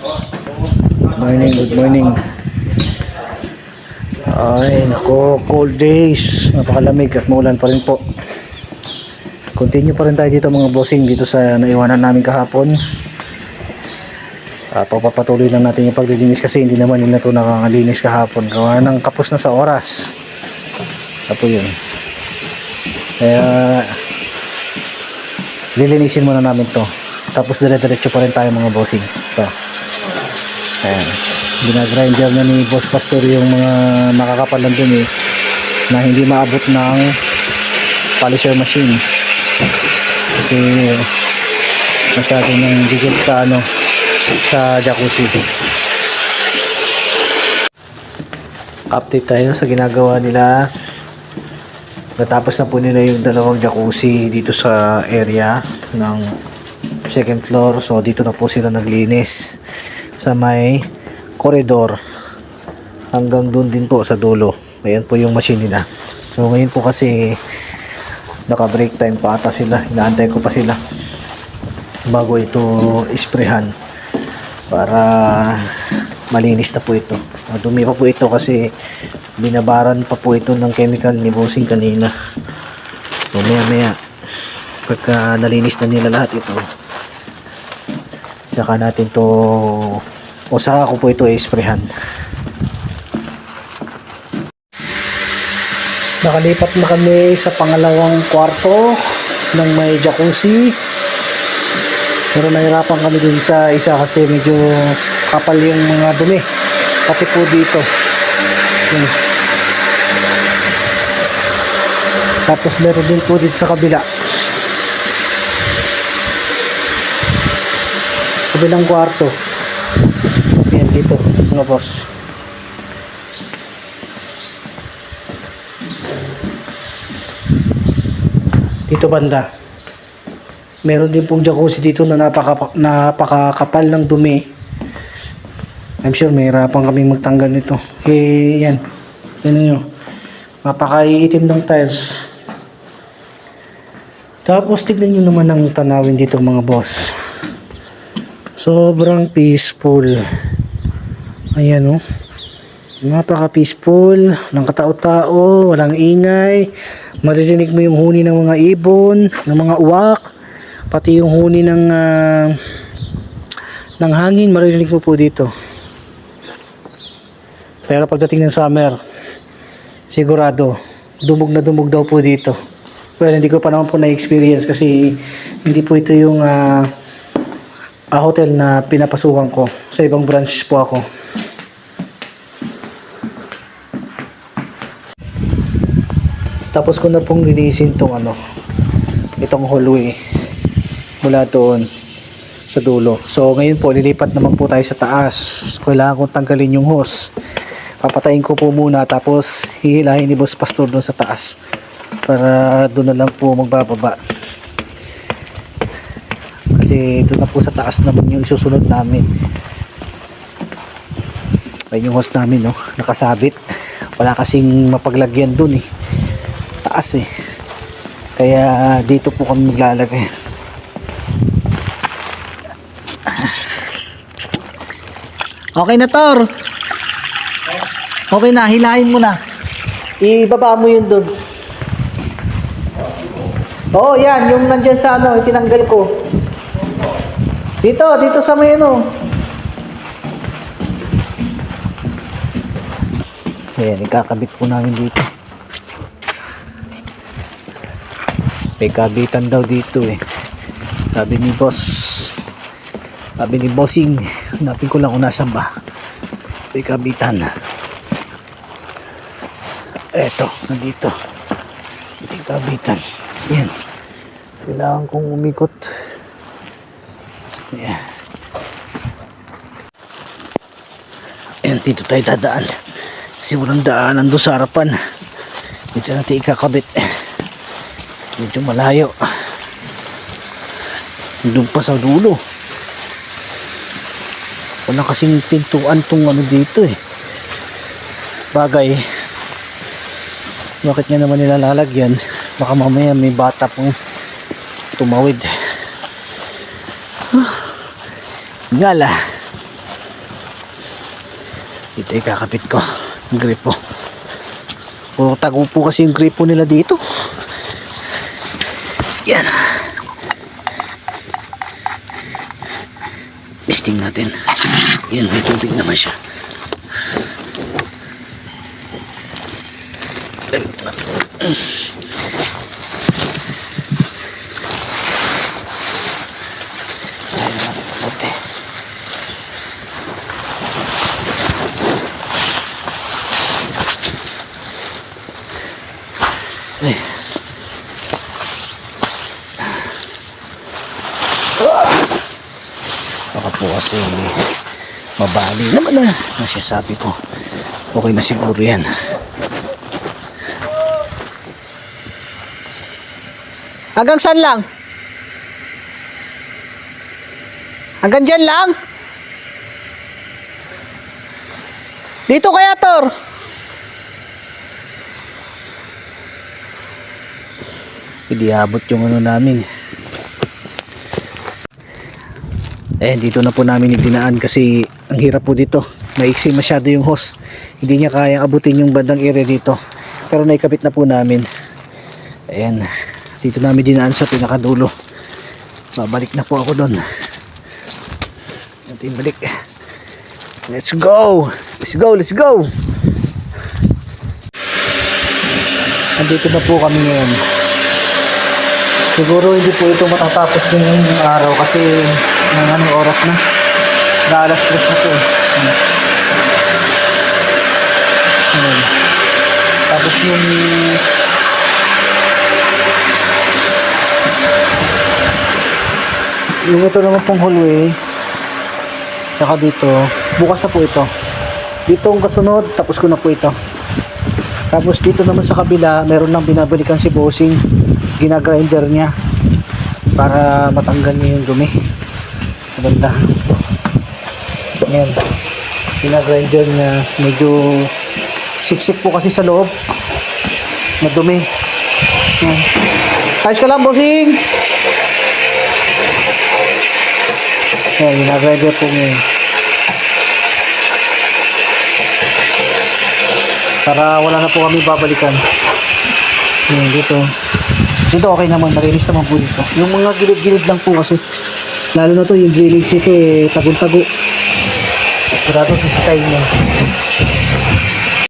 Good morning. Ay, nako, cold days. Napakalamig at maulan pa rin po. Continue pa rin tayo dito mga bossing dito sa naiwanan namin kahapon. Papatuloy lang natin yung paglilinis kasi hindi naman yun na ito nakakalinis kahapon. Gawa ng kapos na sa oras. Apo yun. Kaya lilinisin muna namin to. Tapos dire-diretso pa rin tayo mga bossing. So, ayan. Ginagrinder na ni Boss Pastor yung mga nakakapal lang dun na hindi maabot ng polisher machine kasi masyado nang bigil sa sa jacuzzi. Update tayo sa ginagawa nila. Natapos na po nila yung dalawang jacuzzi dito sa area ng second floor, so dito na po sila naglinis sa may corridor hanggang doon din po sa dulo. Ayan po yung machine nila. So ngayon po kasi naka break time pa ata sila, inaantay ko pa sila bago ito isprehan para malinis na po ito. Dumi pa po ito kasi binabaran pa po ito ng chemical ni bossing kanina. So maya pagka nalinis na nila lahat ito, saka natin to o saka ko po ito i-sprayhan. Nakalipat na kami sa pangalawang kwarto ng may jacuzzi, pero nahirapan kami dun sa isa kasi medyo kapal yung mga dumi pati po dito. Tapos meron din po dito sa kabilang kwarto. Yan dito mga boss. Dito banda meron din pong jacuzzi dito na napakakapal ng dumi. I'm sure mahirapan kaming magtanggal nito. Yan nyo, napakaiitim ng tiles. Tapos tignan nyo naman ang tanawin dito mga boss, sobrang peaceful. Ayan napaka peaceful ng katao-tao, walang ingay, maririnig mo yung huni ng mga ibon, ng mga uwak, pati yung huni ng hangin maririnig mo po dito. Pero pagdating ng summer, sigurado dumog na dumog daw po dito. Well, hindi ko pa naman po na-experience kasi hindi po ito yung hotel na pinapasukan ko. Sa ibang branch po ako. Tapos ko na pong linisin itong hallway mula doon sa dulo. So ngayon po lilipat naman po tayo sa taas. So, kailangan kong tanggalin yung hose. Papatayin ko po muna tapos hihilahin ni Boss Pastor doon sa taas para doon na lang po magbababa. Kasi doon na po sa taas naman yung isusunod namin. Ayun yung hose namin nakasabit. Wala kasing mapaglagyan doon taas kaya dito po kami maglalagay. Okay na Tor, okay na, hilahin mo na, ibaba mo yun doon. Oo yan, yung nandyan sa itinanggal ko dito sa may ayan, ikakabit po namin dito. May kabitan daw dito sabi ni bossing, hanapin ko lang kung nasan ba may kabitan. Eto, nandito may kabitan. Yan, kailangan kong umikot. Yan, dito tayo dadaan kasi walang daanan doon sa harapan. Dito natin ikakabit, medyo malayo doon pa sa dulo. Wala kasing pintuan tong dito bagay, bakit nga naman nila lalagyan? Baka mamaya may bata pong tumawid. Ngala Ito ikakapit ko. Yung gripo. Puro tago po kasi yung gripo nila dito. Yan. Testing natin. Yan, may tubig naman siya. Ay. Baka po kasi mabali naman na nasyasabi ko. Okay na siguro yan. Hanggang saan lang? Hanggang dyan lang? Dito kaya, Tor? Hindi abot yung ano namin. Dito na po namin dinaan kasi ang hirap po dito. Maiksi masyado yung hose. Hindi niya kayang abutin yung bandang area dito. Pero naikabit na po namin. Ayan. Dito namin dinaan sa pinakadulo. Babalik na po ako doon. Natin balik. Let's go! Let's go! Let's go! Andito na po kami ngayon. Siguro hindi po ito matatapos din yung araw kasi ng oras na. Alas 3 na po eh. Ayan. Tapos yung ito naman pong hallway. Saka dito, bukas na po ito. Dito ang kasunod, tapos ko na po ito. Tapos dito naman sa kabila, meron lang binabalikan si bossing. Ginagrinder niya para matanggal niya yung dumi. Maganda. Ayan. Ginagrinder niya. Medyo siksik po kasi sa loob. Madumi. Ayan. Ayos ka lang, bossing! Ayan, ginagrinder po niya. Para wala na po kami babalikan. Ayan, dito. Dito okay naman, marinis naman po dito. Yung mga gilid-gilid lang po kasi. Lalo na to, yung drainage ito eh, tagong-tago. Sigurado sa style niya.